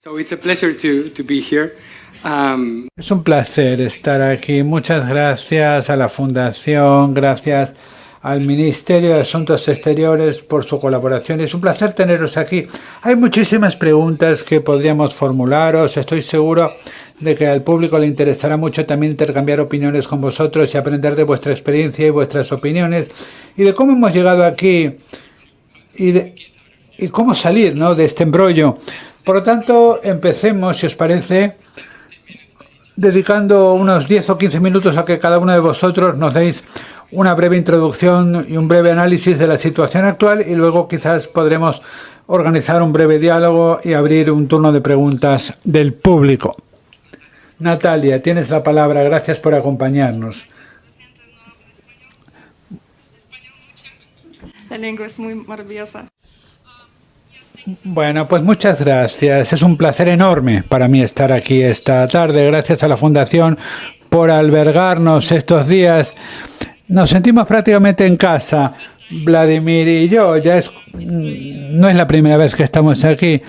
So it's a pleasure to be here. Es un placer estar aquí. Muchas gracias a la Fundación, gracias al Ministerio de Asuntos Exteriores por su colaboración. Es un placer teneros aquí. Hay muchísimas preguntas que podríamos formularos. Estoy seguro de que al público le interesará mucho también intercambiar opiniones con vosotros y aprender de vuestra experiencia y vuestras opiniones y de cómo hemos llegado aquí y cómo salir, ¿no?, de este embrollo. Por lo tanto, empecemos, si os parece, dedicando unos 10 o 15 minutos a que cada uno de vosotros nos deis una breve introducción y un breve análisis de la situación actual y luego quizás podremos organizar un breve diálogo y abrir un turno de preguntas del público. Natalia, tienes la palabra. Gracias por acompañarnos. La lengua es muy maravillosa. Bueno, pues muchas gracias. Es un placer enorme para mí estar aquí esta tarde. Gracias a la Fundación por albergarnos estos días. Nos sentimos prácticamente en casa, Vladimir y yo. No es la primera vez que estamos aquí.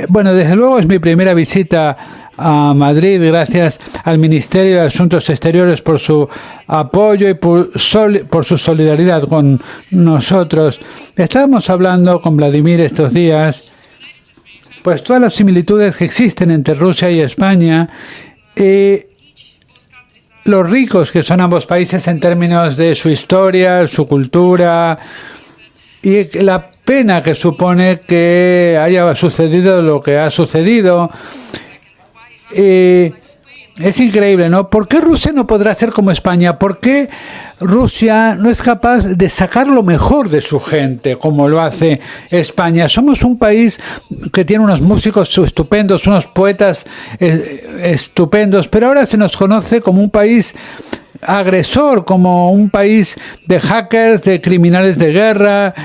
Bueno, desde luego es mi primera visita a Madrid, gracias al Ministerio de Asuntos Exteriores por su apoyo y por su solidaridad con nosotros. Estábamos hablando con Vladimir estos días, pues todas las similitudes que existen entre Rusia y España y los ricos que son ambos países en términos de su historia, su cultura y la pena que supone que haya sucedido lo que ha sucedido. Es increíble, ¿no? ¿Por qué Rusia no podrá ser como España? ¿Por qué Rusia no es capaz de sacar lo mejor de su gente como lo hace España? Somos un país que tiene unos músicos estupendos, unos poetas estupendos, pero ahora se nos conoce como un país agresor, como un país de hackers, de criminales de guerra.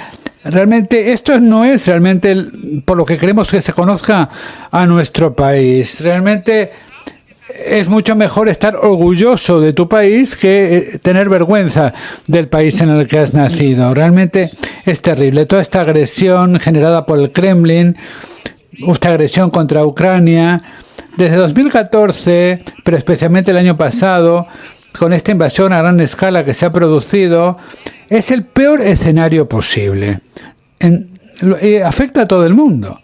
Realmente esto no es realmente por lo que queremos que se conozca a nuestro país. Realmente es mucho mejor estar orgulloso de tu país que tener vergüenza del país en el que has nacido. Realmente es terrible. Toda esta agresión generada por el Kremlin, esta agresión contra Ucrania, desde 2014, pero especialmente el año pasado, con esta invasión a gran escala que se ha producido, es el peor escenario posible. Afecta a todo el mundo.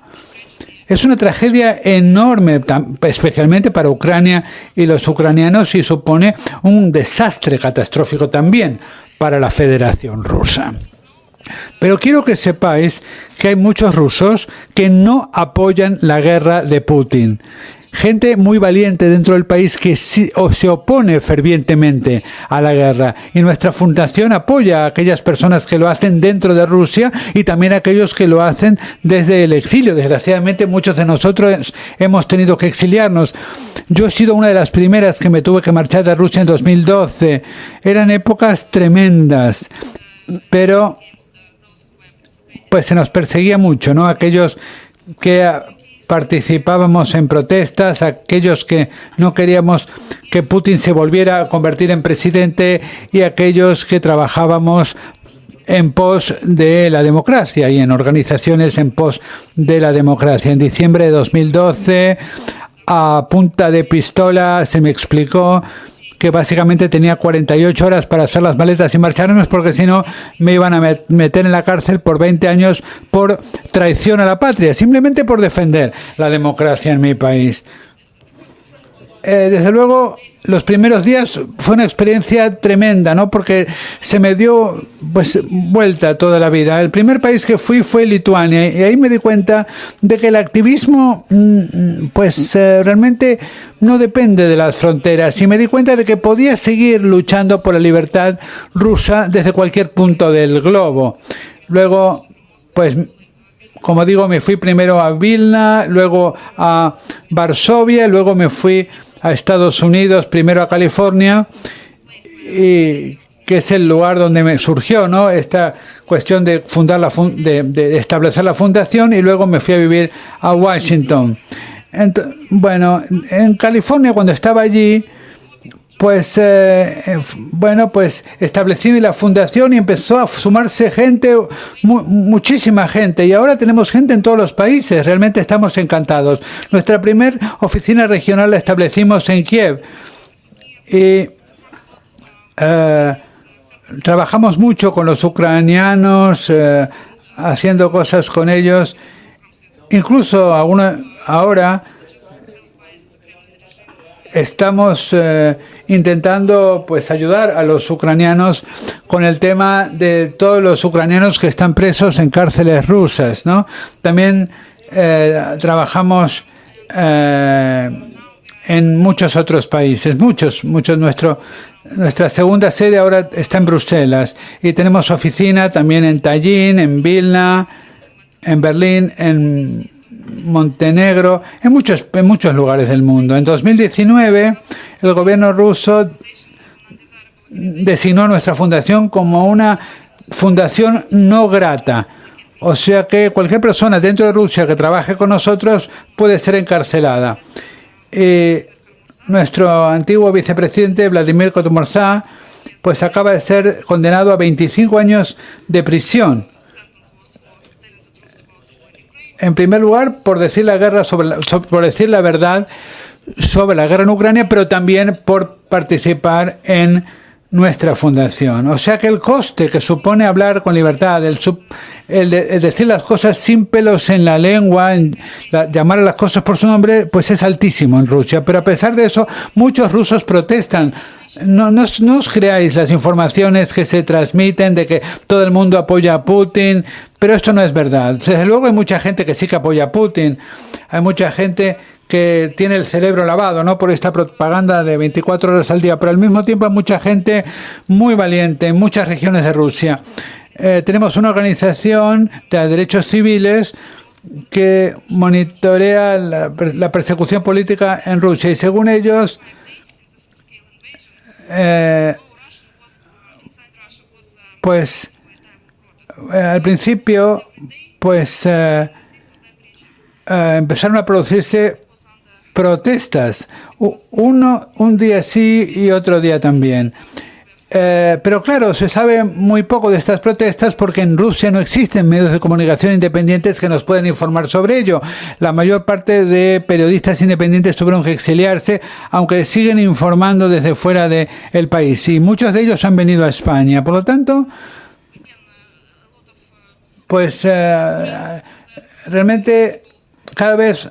Es una tragedia enorme, especialmente para Ucrania y los ucranianos, y supone un desastre catastrófico también para la Federación Rusa. Pero quiero que sepáis que hay muchos rusos que no apoyan la guerra de Putin. Gente muy valiente dentro del país que se opone fervientemente a la guerra. Y nuestra fundación apoya a aquellas personas que lo hacen dentro de Rusia y también a aquellos que lo hacen desde el exilio. Desgraciadamente, muchos de nosotros hemos tenido que exiliarnos. Yo he sido una de las primeras que me tuve que marchar de Rusia en 2012. Eran épocas tremendas, pero pues se nos perseguía mucho, ¿no? Aquellos que participábamos en protestas, aquellos que no queríamos que Putin se volviera a convertir en presidente y aquellos que trabajábamos en pos de la democracia y en organizaciones en pos de la democracia. En diciembre de 2012, a punta de pistola, se me explicó que básicamente tenía 48 horas para hacer las maletas y marcharnos, porque si no me iban a meter en la cárcel por 20 años por traición a la patria, simplemente por defender la democracia en mi país. Desde luego, los primeros días fue una experiencia tremenda, ¿no? Porque se me dio pues vuelta toda la vida. El primer país que fui fue Lituania y ahí me di cuenta de que el activismo realmente no depende de las fronteras, y me di cuenta de que podía seguir luchando por la libertad rusa desde cualquier punto del globo. Luego, pues, como digo, me fui primero a Vilna, luego a Varsovia, luego me fui a Estados Unidos, primero a California, y que es el lugar donde me surgió, ¿no?, esta cuestión de fundar de establecer la fundación, y luego me fui a vivir a Washington. Bueno, en California, cuando estaba allí, pues establecí la fundación y empezó a sumarse gente, muchísima gente, y ahora tenemos gente en todos los países. Realmente estamos encantados. Nuestra primera oficina regional la establecimos en Kiev y trabajamos mucho con los ucranianos, haciendo cosas con ellos. Incluso ahora estamos intentando pues ayudar a los ucranianos con el tema de todos los ucranianos que están presos en cárceles rusas, ¿no? También trabajamos en muchos otros países, muchos. Nuestra segunda sede ahora está en Bruselas y tenemos oficina también en Tallinn, en Vilna, en Berlín, en Montenegro, en muchos lugares del mundo. En 2019, el gobierno ruso designó a nuestra fundación como una fundación no grata. O sea que cualquier persona dentro de Rusia que trabaje con nosotros puede ser encarcelada. Nuestro antiguo vicepresidente, Vladimir Kara-Murza, pues acaba de ser condenado a 25 años de prisión. En primer lugar, por decir la verdad sobre la guerra en Ucrania, pero también por participar en nuestra fundación. O sea que el coste que supone hablar con libertad, el decir las cosas sin pelos en la lengua, llamar a las cosas por su nombre, pues es altísimo en Rusia. Pero a pesar de eso, muchos rusos protestan. No os creáis las informaciones que se transmiten de que todo el mundo apoya a Putin, pero esto no es verdad. Desde luego hay mucha gente que sí que apoya a Putin. Hay mucha gente que tiene el cerebro lavado, ¿no?, por esta propaganda de 24 horas al día, pero al mismo tiempo hay mucha gente muy valiente en muchas regiones de Rusia. Tenemos una organización de derechos civiles que monitorea la persecución política en Rusia y según ellos al principio empezaron a producirse protestas, un día sí y otro día también. Pero claro, se sabe muy poco de estas protestas porque en Rusia no existen medios de comunicación independientes que nos puedan informar sobre ello. La mayor parte de periodistas independientes tuvieron que exiliarse, aunque siguen informando desde fuera del país. Y muchos de ellos han venido a España. Por lo tanto, pues realmente cada vez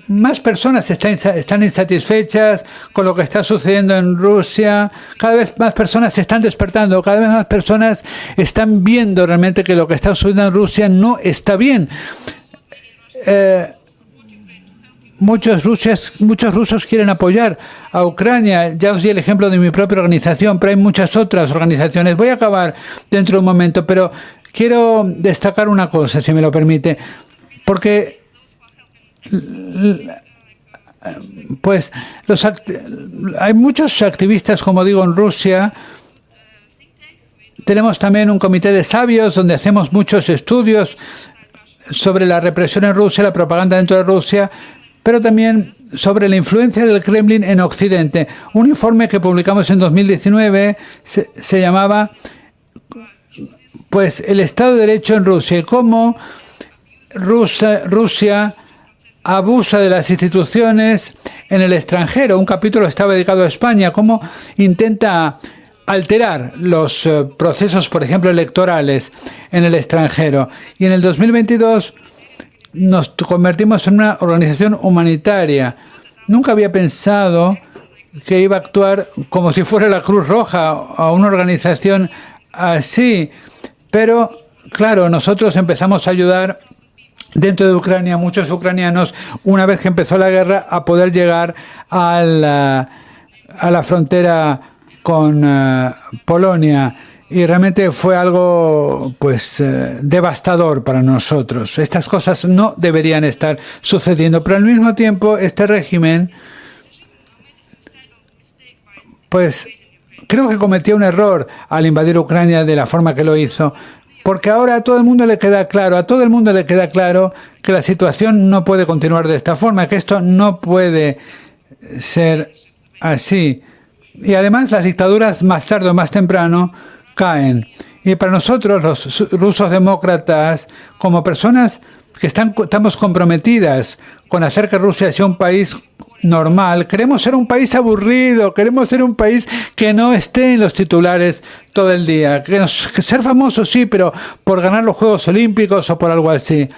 más personas están insatisfechas con lo que está sucediendo en Rusia. Cada vez más personas se están despertando. Cada vez más personas están viendo realmente que lo que está sucediendo en Rusia no está bien. Muchos rusos quieren apoyar a Ucrania. Ya os di el ejemplo de mi propia organización, pero hay muchas otras organizaciones. Voy a acabar dentro de un momento, pero quiero destacar una cosa, si me lo permite, porque pues hay muchos activistas, como digo, en Rusia. Tenemos también un comité de sabios donde hacemos muchos estudios sobre la represión en Rusia, la propaganda dentro de Rusia, pero también sobre la influencia del Kremlin en Occidente. Un informe que publicamos en 2019 se llamaba pues el Estado de Derecho en Rusia y cómo Rusia abusa de las instituciones en el extranjero. Un capítulo estaba dedicado a España, cómo intenta alterar los procesos, por ejemplo, electorales en el extranjero. Y en el 2022 nos convertimos en una organización humanitaria. Nunca había pensado que iba a actuar como si fuera la Cruz Roja o una organización así. Pero, claro, nosotros empezamos a ayudar dentro de Ucrania, muchos ucranianos, una vez que empezó la guerra, a poder llegar a la frontera con Polonia. Y realmente fue algo pues devastador para nosotros. Estas cosas no deberían estar sucediendo, pero al mismo tiempo este régimen pues creo que cometió un error al invadir Ucrania de la forma que lo hizo. Porque ahora a todo el mundo le queda claro, que la situación no puede continuar de esta forma, que esto no puede ser así. Y además las dictaduras más tarde o más temprano caen. Y para nosotros, los rusos demócratas, como personas que estamos comprometidas con hacer que Rusia sea un país normal, queremos ser un país aburrido, queremos ser un país que no esté en los titulares todo el día. Que ser famosos sí, pero por ganar los Juegos Olímpicos o por algo así.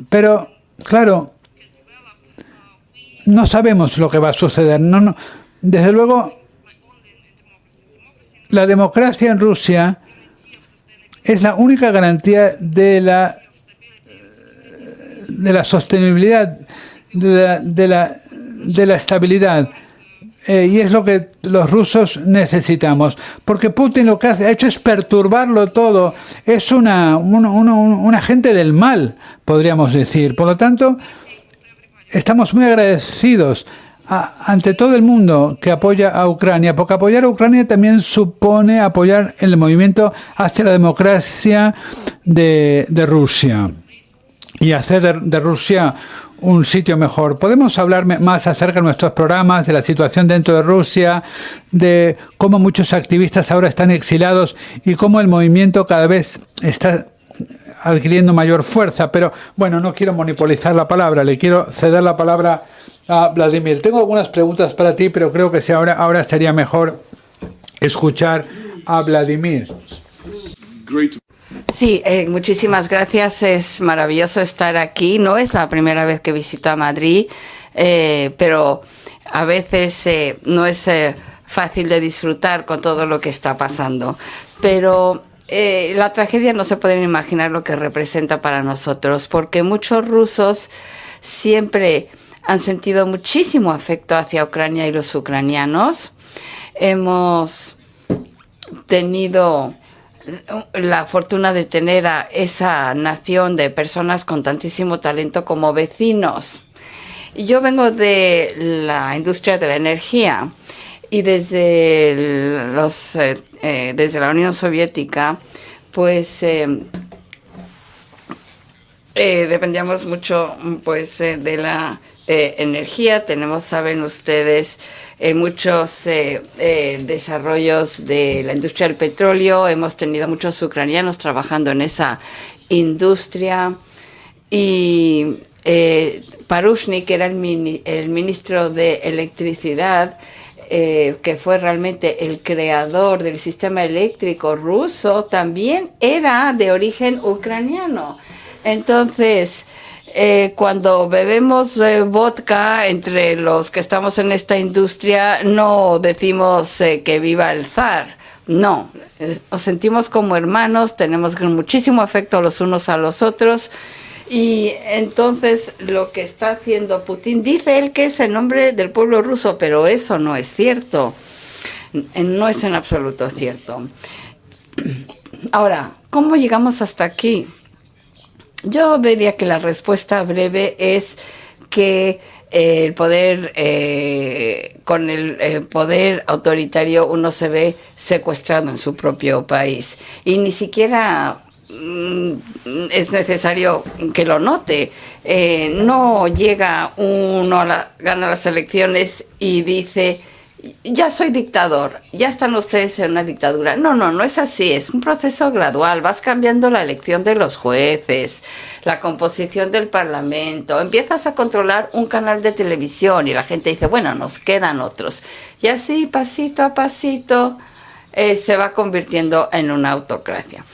Pero, claro, no sabemos lo que va a suceder. Desde luego, la democracia en Rusia es la única garantía de la sostenibilidad, de la estabilidad. Y es lo que los rusos necesitamos. Porque Putin lo que ha hecho es perturbarlo todo. Es un agente del mal, podríamos decir. Por lo tanto, estamos muy agradecidos ante todo el mundo que apoya a Ucrania, porque apoyar a Ucrania también supone apoyar el movimiento hacia la democracia de Rusia y hacer de Rusia un sitio mejor. Podemos hablar más acerca de nuestros programas, de la situación dentro de Rusia, de cómo muchos activistas ahora están exilados y cómo el movimiento cada vez está adquiriendo mayor fuerza. Pero bueno, no quiero monopolizar la palabra, le quiero ceder la palabra a Vladimir. Tengo algunas preguntas para ti, pero creo que ahora sería mejor escuchar a Vladimir. Sí, muchísimas gracias. Es maravilloso estar aquí. No es la primera vez que visito a Madrid, pero a veces no es fácil de disfrutar con todo lo que está pasando. Pero la tragedia no se pueden imaginar lo que representa para nosotros, porque muchos rusos siempre han sentido muchísimo afecto hacia Ucrania y los ucranianos. Hemos tenido la fortuna de tener a esa nación de personas con tantísimo talento como vecinos. Yo vengo de la industria de la energía y desde la Unión Soviética, pues dependíamos mucho de la energía. Saben ustedes, muchos desarrollos de la industria del petróleo. Hemos tenido muchos ucranianos trabajando en esa industria. Y Parushnik, que era el ministro de Electricidad, que fue realmente el creador del sistema eléctrico ruso, también era de origen ucraniano. Entonces, cuando bebemos vodka entre los que estamos en esta industria, no decimos que viva el zar. No, nos sentimos como hermanos, tenemos muchísimo afecto los unos a los otros. Y entonces lo que está haciendo Putin, dice él que es en nombre del pueblo ruso, pero eso no es cierto. No es en absoluto cierto. Ahora, ¿cómo llegamos hasta aquí? Yo diría que la respuesta breve es que el poder, con el poder autoritario, uno se ve secuestrado en su propio país. Y ni siquiera es necesario que lo note. No llega uno, gana las elecciones y dice: ya soy dictador, ya están ustedes en una dictadura. No es así, es un proceso gradual. Vas cambiando la elección de los jueces, la composición del parlamento, empiezas a controlar un canal de televisión y la gente dice, bueno, nos quedan otros. Y así, pasito a pasito, se va convirtiendo en una autocracia.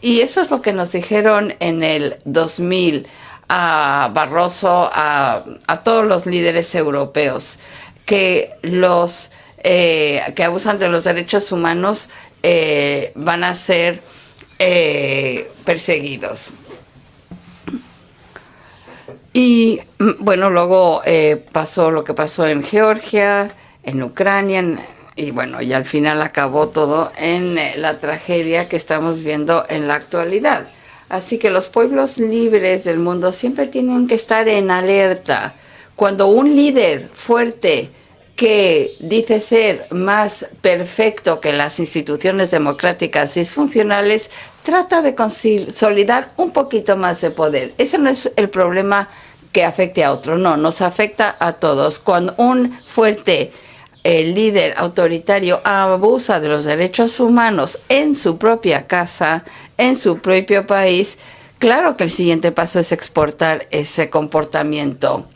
Y eso es lo que nos dijeron en el 2000 a Barroso, a todos los líderes europeos, que los que abusan de los derechos humanos van a ser perseguidos. Y bueno, luego pasó lo que pasó en Georgia, en Ucrania, y bueno, y al final acabó todo en la tragedia que estamos viendo en la actualidad. Así que los pueblos libres del mundo siempre tienen que estar en alerta. Cuando un líder fuerte que dice ser más perfecto que las instituciones democráticas disfuncionales trata de consolidar un poquito más de poder. Ese no es el problema que afecte a otro, no, nos afecta a todos. Cuando un fuerte el líder autoritario abusa de los derechos humanos en su propia casa, en su propio país, claro que el siguiente paso es exportar ese comportamiento.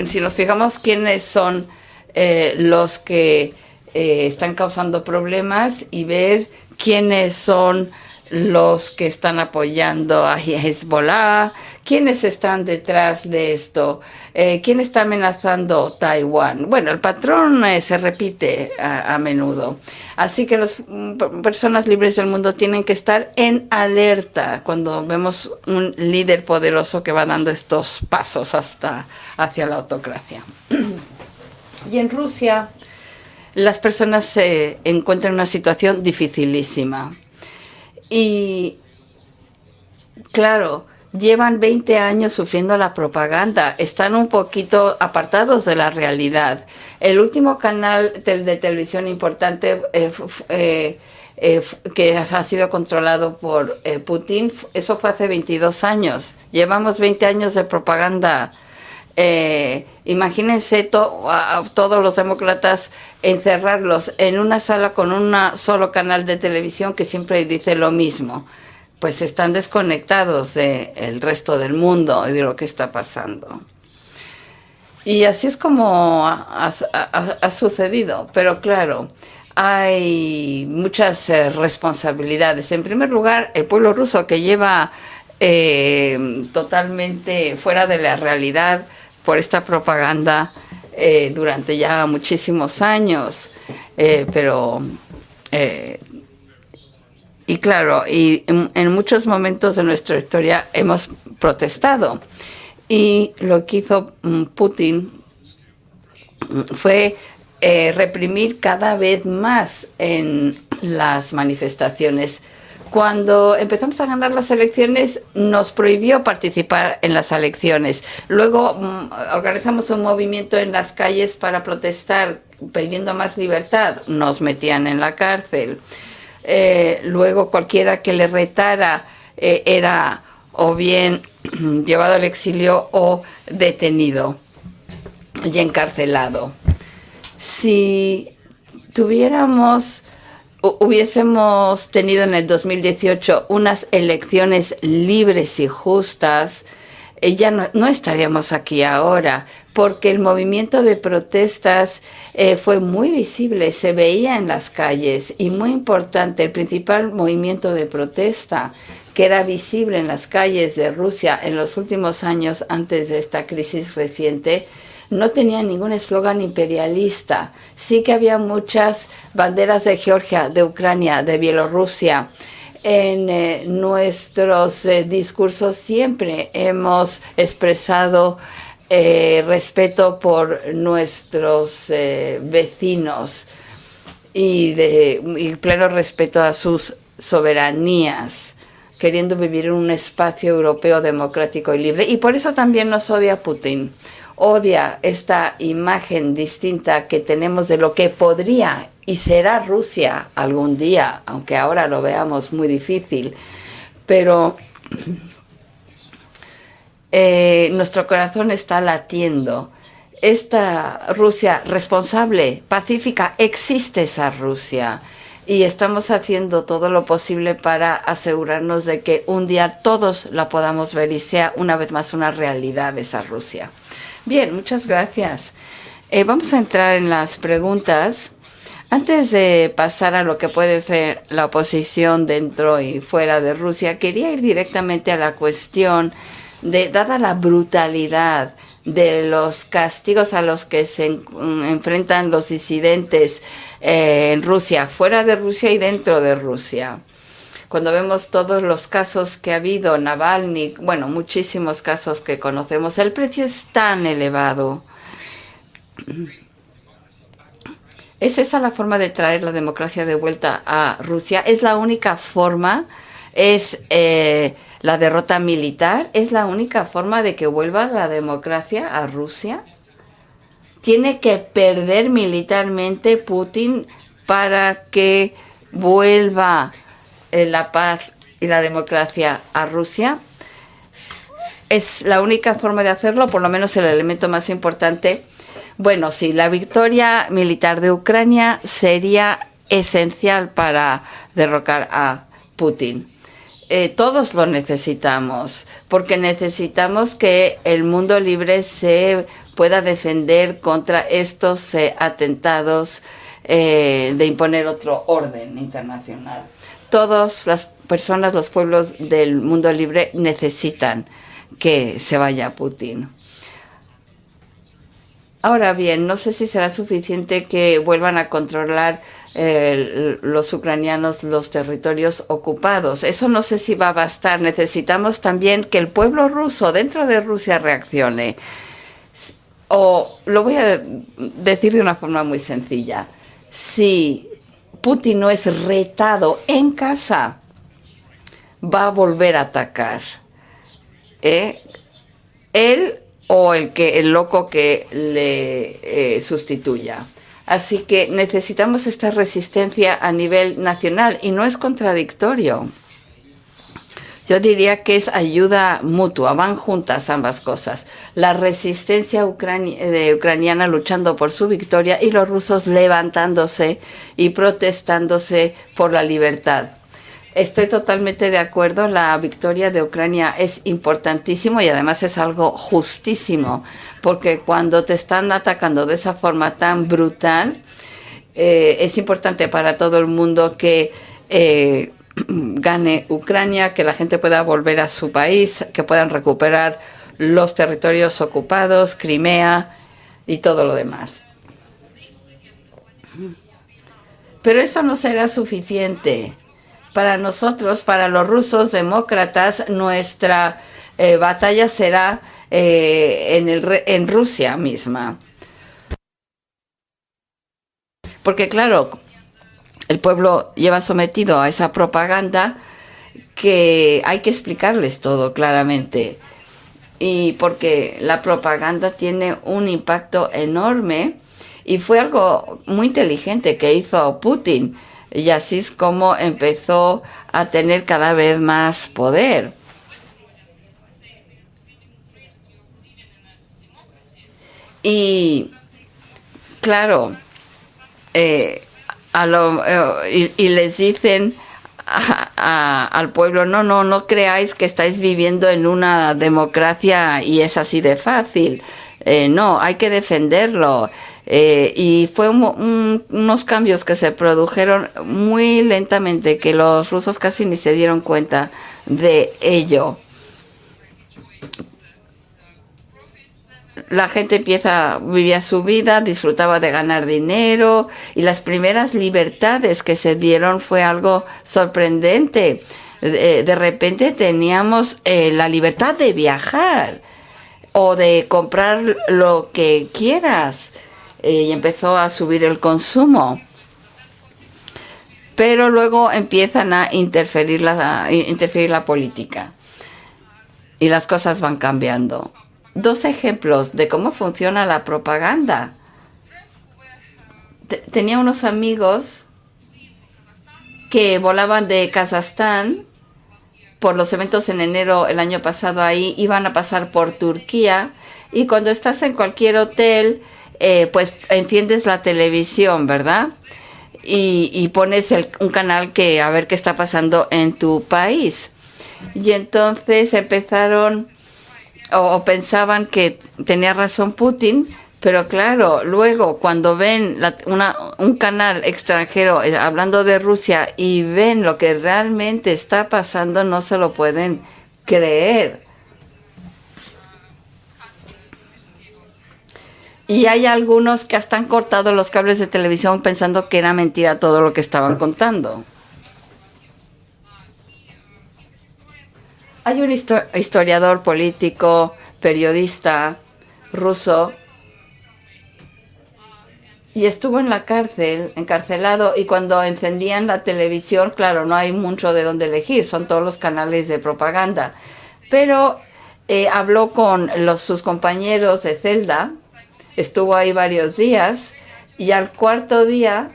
Si nos fijamos quiénes son los que están causando problemas y ver quiénes son los que están apoyando a Hezbollah, quiénes están detrás de esto, quién está amenazando Taiwán. Bueno, el patrón se repite a menudo. Así que las personas libres del mundo tienen que estar en alerta cuando vemos un líder poderoso que va dando estos pasos hacia la autocracia. Y en Rusia, las personas se encuentran en una situación dificilísima. Y, claro, llevan 20 años sufriendo la propaganda, están un poquito apartados de la realidad. El último canal de televisión importante que ha sido controlado por Putin, eso fue hace 22 años. Llevamos 20 años de propaganda. Imagínense a todos los demócratas encerrarlos en una sala con un solo canal de televisión que siempre dice lo mismo. Pues están desconectados del resto del mundo y de lo que está pasando. Y así es como ha sucedido. Pero claro, hay muchas responsabilidades. En primer lugar, el pueblo ruso, que lleva totalmente fuera de la realidad por esta propaganda durante ya muchísimos años. Y claro, y en muchos momentos de nuestra historia hemos protestado. Y lo que hizo Putin fue reprimir cada vez más en las manifestaciones. Cuando empezamos a ganar las elecciones, nos prohibió participar en las elecciones. Luego organizamos un movimiento en las calles para protestar, pidiendo más libertad. Nos metían en la cárcel. Luego cualquiera que le retara era o bien llevado al exilio o detenido y encarcelado. Si hubiésemos tenido en el 2018 unas elecciones libres y justas, ya no estaríamos aquí ahora, porque el movimiento de protestas fue muy visible, se veía en las calles, y muy importante, el principal movimiento de protesta que era visible en las calles de Rusia en los últimos años antes de esta crisis reciente, no tenía ningún eslogan imperialista. Sí que había muchas banderas de Georgia, de Ucrania, de Bielorrusia. En nuestros discursos siempre hemos expresado respeto por nuestros vecinos y pleno respeto a sus soberanías, queriendo vivir en un espacio europeo democrático y libre. Y por eso también nos odia Putin. Odia esta imagen distinta que tenemos de lo que podría y será Rusia algún día, aunque ahora lo veamos muy difícil. Pero nuestro corazón está latiendo. Esta Rusia responsable, pacífica, existe esa Rusia. Y estamos haciendo todo lo posible para asegurarnos de que un día todos la podamos ver y sea una vez más una realidad esa Rusia. Bien, muchas gracias. Vamos a entrar en las preguntas. Antes de pasar a lo que puede ser la oposición dentro y fuera de Rusia, quería ir directamente a la cuestión de, dada la brutalidad de los castigos a los que se enfrentan los disidentes en Rusia, fuera de Rusia y dentro de Rusia. Cuando vemos todos los casos que ha habido, Navalny, bueno, muchísimos casos que conocemos, el precio es tan elevado. ¿Es esa la forma de traer la democracia de vuelta a Rusia? ¿Es la única forma? ¿Es la derrota militar? ¿Es la única forma de que vuelva la democracia a Rusia? ¿Tiene que perder militarmente Putin para que vuelva la paz y la democracia a Rusia? Es la única forma de hacerlo, por lo menos el elemento más importante. Bueno, sí, la victoria militar de Ucrania sería esencial para derrocar a Putin. Todos lo necesitamos, porque necesitamos que el mundo libre se pueda defender contra estos atentados de imponer otro orden internacional. Todas las personas, los pueblos del mundo libre necesitan que se vaya Putin. Ahora bien, no sé si será suficiente que vuelvan a controlar los ucranianos los territorios ocupados. Eso no sé si va a bastar. Necesitamos también que el pueblo ruso dentro de Rusia reaccione. O lo voy a decir de una forma muy sencilla. Si Putin no es retado en casa, va a volver a atacar. Él o el loco que le sustituya. Así que necesitamos esta resistencia a nivel nacional y no es contradictorio. Yo diría que es ayuda mutua, van juntas ambas cosas. La resistencia ucraniana luchando por su victoria y los rusos levantándose y protestándose por la libertad. Estoy totalmente de acuerdo, la victoria de Ucrania es importantísimo y además es algo justísimo, porque cuando te están atacando de esa forma tan brutal, es importante para todo el mundo que gane Ucrania, que la gente pueda volver a su país, que puedan recuperar los territorios ocupados, Crimea y todo lo demás. Pero eso no será suficiente. Para nosotros, para los rusos demócratas, nuestra batalla será en Rusia misma. Porque claro, el pueblo lleva sometido a esa propaganda que hay que explicarles todo claramente. Y porque la propaganda tiene un impacto enorme y fue algo muy inteligente que hizo Putin. Y así es como empezó a tener cada vez más poder. Y claro, y les dicen al pueblo, no creáis que estáis viviendo en una democracia y es así de fácil. No, hay que defenderlo. Y fue unos cambios que se produjeron muy lentamente, que los rusos casi ni se dieron cuenta de ello. La gente vivía su vida, disfrutaba de ganar dinero y las primeras libertades que se dieron fue algo sorprendente. De repente teníamos la libertad de viajar o de comprar lo que quieras. Y empezó a subir el consumo. Pero luego empiezan a interferir la política. Y las cosas van cambiando. 2 ejemplos de cómo funciona la propaganda. Tenía unos amigos que volaban de Kazajstán por los eventos en enero el año pasado ahí. Iban a pasar por Turquía. Y cuando estás en cualquier hotel, pues enciendes la televisión, ¿verdad? Y pones un canal a ver qué está pasando en tu país. Y entonces empezaron o pensaban que tenía razón Putin, pero claro, luego cuando ven un canal extranjero hablando de Rusia y ven lo que realmente está pasando, no se lo pueden creer. Y hay algunos que hasta han cortado los cables de televisión pensando que era mentira todo lo que estaban contando. Hay un historiador político, periodista ruso, y estuvo en la cárcel, encarcelado, y cuando encendían la televisión, claro, no hay mucho de dónde elegir, son todos los canales de propaganda. Pero habló con sus compañeros de celda, estuvo ahí varios días, y al 4.º día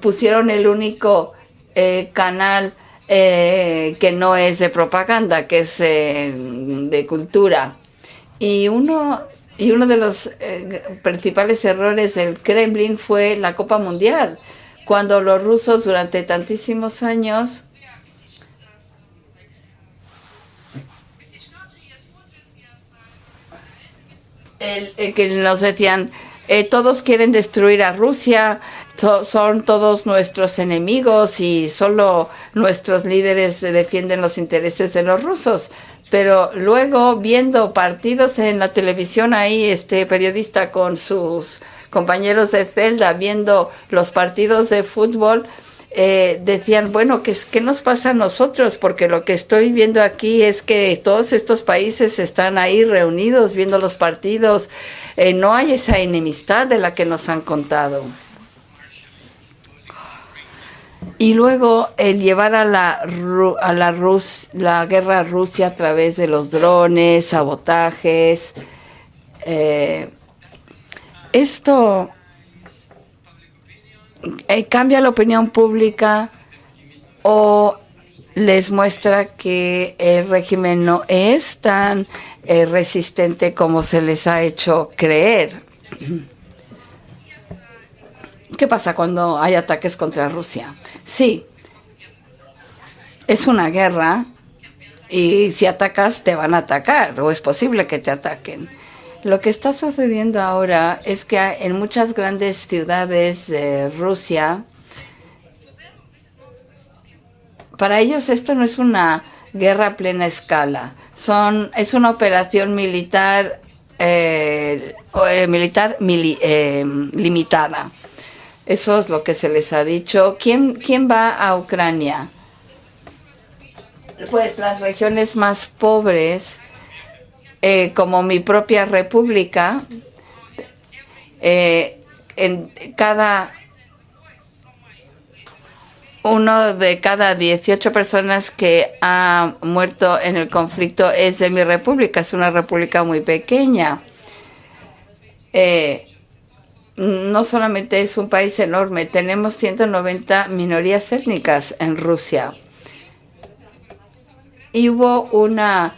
pusieron el único canal que no es de propaganda, que es de cultura. Y uno Y uno de los principales errores del Kremlin fue la Copa Mundial, cuando los rusos durante tantísimos años que nos decían, todos quieren destruir a Rusia, son todos nuestros enemigos y solo nuestros líderes defienden los intereses de los rusos. Pero luego, viendo partidos en la televisión, ahí este periodista con sus compañeros de celda, viendo los partidos de fútbol, decían, bueno, ¿qué nos pasa a nosotros? Porque lo que estoy viendo aquí es que todos estos países están ahí reunidos viendo los partidos. No hay esa enemistad de la que nos han contado. Y luego el llevar a la guerra a Rusia a través de los drones, sabotajes. Esto cambia la opinión pública o les muestra que el régimen no es tan resistente como se les ha hecho creer. ¿Qué pasa cuando hay ataques contra Rusia? Sí, es una guerra y si atacas te van a atacar o es posible que te ataquen. Lo que está sucediendo ahora es que en muchas grandes ciudades de Rusia, para ellos esto no es una guerra a plena escala, es una operación militar limitada. Eso es lo que se les ha dicho. ¿Quién va a Ucrania? Pues las regiones más pobres, como mi propia república, uno de cada 18 personas que ha muerto en el conflicto es de mi república. Es una república muy pequeña. No solamente es un país enorme, tenemos 190 minorías étnicas en Rusia. Y hubo una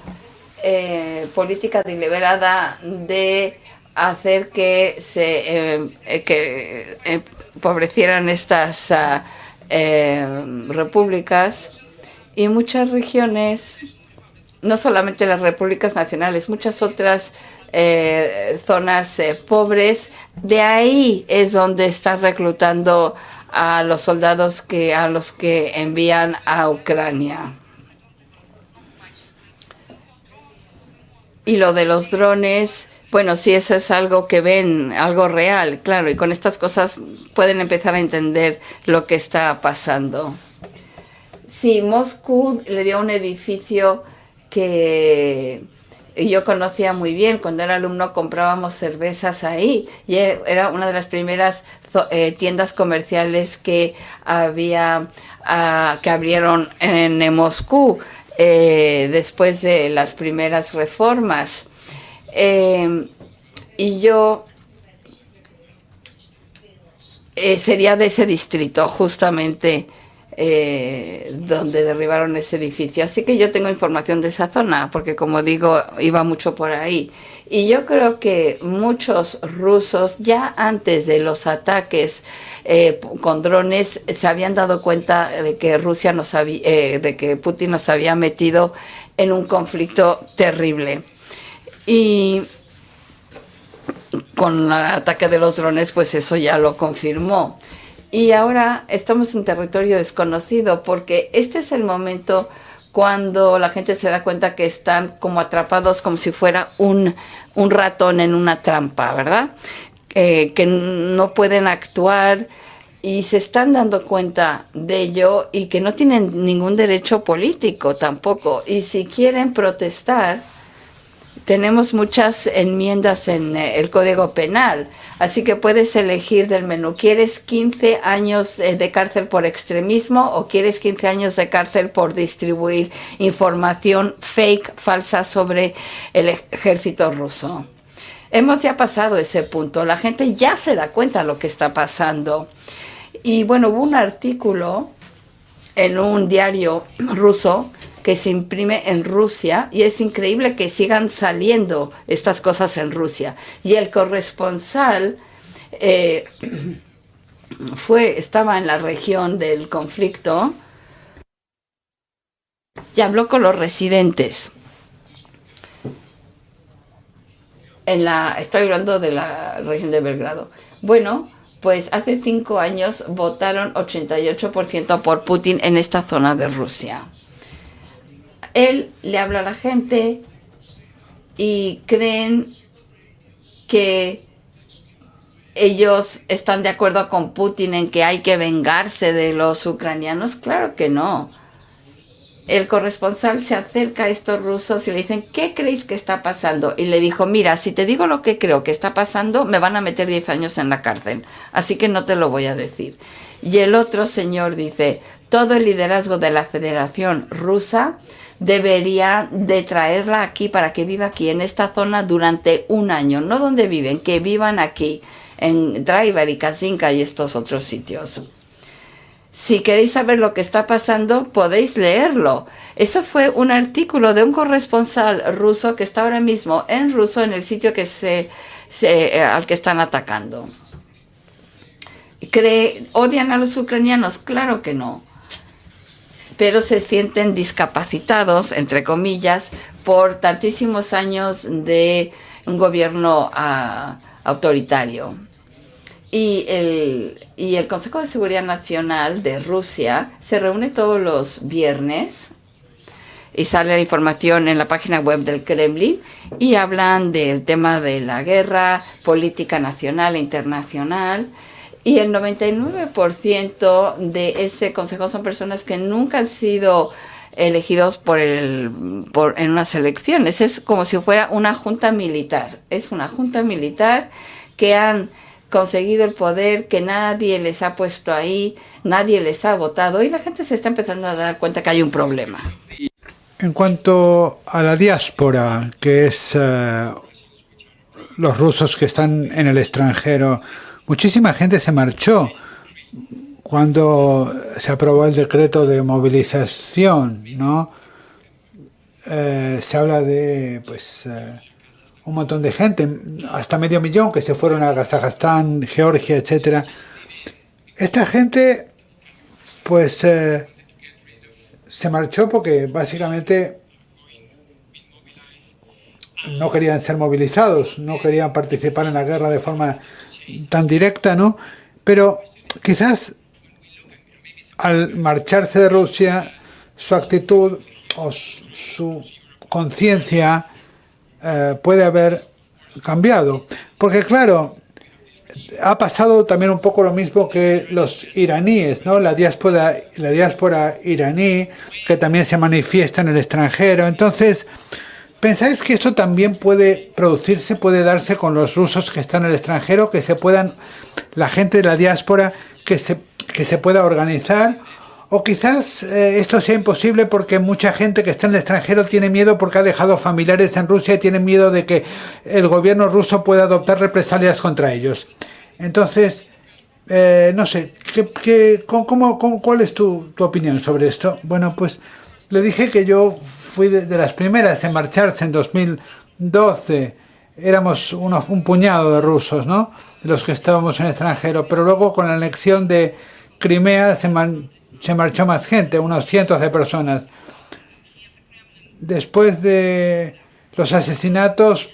política deliberada de hacer que se empobrecieran estas repúblicas, y muchas regiones, no solamente las repúblicas nacionales, muchas otras zonas pobres, de ahí es donde están reclutando a los soldados a los que envían a Ucrania. Y lo de los drones, bueno, sí, eso es algo que ven, algo real, claro, y con estas cosas pueden empezar a entender lo que está pasando. Sí, Moscú le dio un edificio que yo conocía muy bien. Cuando era alumno comprábamos cervezas ahí y era una de las primeras tiendas comerciales que abrieron en Moscú después de las primeras reformas. Y yo sería de ese distrito, justamente donde derribaron ese edificio. Así que yo tengo información de esa zona, porque como digo, iba mucho por ahí. Y yo creo que muchos rusos, ya antes de los ataques con drones, se habían dado cuenta de que de que Putin nos había metido en un conflicto terrible. Y con el ataque de los drones, pues eso ya lo confirmó. Y ahora estamos en territorio desconocido, porque este es el momento cuando la gente se da cuenta que están como atrapados, como si fuera un ratón en una trampa, ¿verdad? Que no pueden actuar y se están dando cuenta de ello, y que no tienen ningún derecho político tampoco. Y si quieren protestar, tenemos muchas enmiendas en el Código Penal, así que puedes elegir del menú. ¿Quieres 15 años de cárcel por extremismo o quieres 15 años de cárcel por distribuir información fake, falsa sobre el ejército ruso? Hemos ya pasado ese punto, la gente ya se da cuenta de lo que está pasando. Y bueno, hubo un artículo en un diario ruso que se imprime en Rusia y es increíble que sigan saliendo estas cosas en Rusia. Y el corresponsal estaba en la región del conflicto y habló con los residentes. Estoy hablando de la región de Belgrado. Bueno, pues hace 5 años votaron 88% por Putin en esta zona de Rusia. Él le habla a la gente y creen que ellos están de acuerdo con Putin en que hay que vengarse de los ucranianos. Claro que no. El corresponsal se acerca a estos rusos y le dicen, ¿qué creéis que está pasando? Y le dijo, mira, si te digo lo que creo que está pasando, me van a meter 10 años en la cárcel. Así que no te lo voy a decir. Y el otro señor dice, todo el liderazgo de la Federación Rusa debería de traerla aquí para que viva aquí en esta zona durante 1 año. No donde viven, que vivan aquí, en Draivar y Kazinka y estos otros sitios. Si queréis saber lo que está pasando, podéis leerlo. Eso fue un artículo de un corresponsal ruso que está ahora mismo en ruso en el sitio al que están atacando. ¿Odian a los ucranianos? Claro que no. Pero se sienten discapacitados, entre comillas, por tantísimos años de un gobierno autoritario. Y el Consejo de Seguridad Nacional de Rusia se reúne todos los viernes y sale la información en la página web del Kremlin y hablan del tema de la guerra, política nacional e internacional. Y el 99% de ese consejo son personas que nunca han sido elegidos en unas elecciones. Es como si fuera una junta militar. Es una junta militar que han conseguido el poder, que nadie les ha puesto ahí, nadie les ha votado y la gente se está empezando a dar cuenta que hay un problema. En cuanto a la diáspora, que es los rusos que están en el extranjero, muchísima gente se marchó cuando se aprobó el decreto de movilización, ¿no? Se habla de, un montón de gente, hasta 500.000 que se fueron a Kazajstán, Georgia, etcétera. Esta gente, se marchó porque básicamente no querían ser movilizados, no querían participar en la guerra de forma tan directa, ¿no? Pero quizás al marcharse de Rusia, su actitud o su conciencia puede haber cambiado. Porque claro, ha pasado también un poco lo mismo que los iraníes, ¿no? La diáspora iraní, que también se manifiesta en el extranjero. Entonces, ¿pensáis que esto también puede producirse, puede darse con los rusos que están en el extranjero, la gente de la diáspora, que se pueda organizar? O quizás esto sea imposible porque mucha gente que está en el extranjero tiene miedo porque ha dejado familiares en Rusia y tiene miedo de que el gobierno ruso pueda adoptar represalias contra ellos. Entonces, no sé, ¿cuál es tu opinión sobre esto? Bueno, pues le dije que yo fui de las primeras en marcharse en 2012. Éramos un puñado de rusos, ¿no? De los que estábamos en el extranjero, pero luego con la anexión de Crimea se marchó más gente, unos cientos de personas. Después de los asesinatos,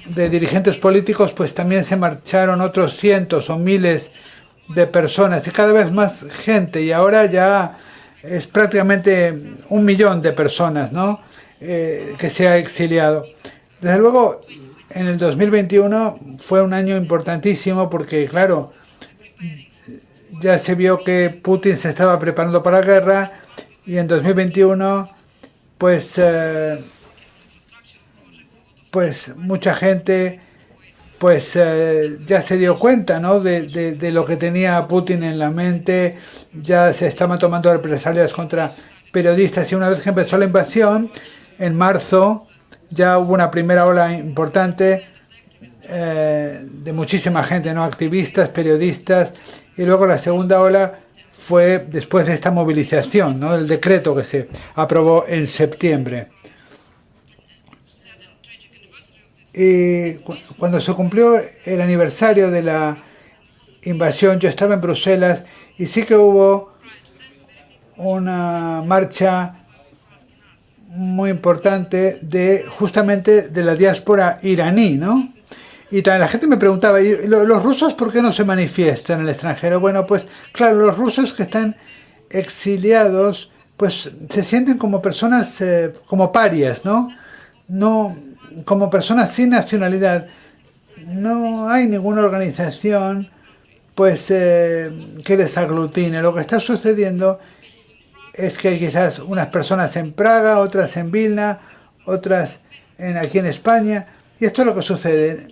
de dirigentes políticos, también se marcharon otros cientos o miles de personas y cada vez más gente. Y ahora ya es prácticamente 1 millón de personas, ¿no? Que se ha exiliado. Desde luego, en el 2021 fue un año importantísimo porque, claro, ya se vio que Putin se estaba preparando para la guerra y en 2021 mucha gente ya se dio cuenta, ¿no? de lo que tenía Putin en la mente. Ya se estaban tomando represalias contra periodistas y una vez que empezó la invasión en marzo ya hubo una primera ola importante de muchísima gente, ¿no? Activistas, periodistas. Y luego la segunda ola fue después de esta movilización, ¿no? El decreto que se aprobó en septiembre. Y cuando se cumplió el aniversario de la invasión, yo estaba en Bruselas y sí que hubo una marcha muy importante justamente de la diáspora iraní, ¿no? Y también la gente me preguntaba, ¿y los rusos por qué no se manifiestan en el extranjero? Bueno, pues claro, los rusos que están exiliados, pues se sienten como personas, como parias, ¿no? No, como personas sin nacionalidad. No hay ninguna organización, pues, que les aglutine. Lo que está sucediendo es que hay quizás unas personas en Praga, otras en Vilna, otras aquí en España, y esto es lo que sucede.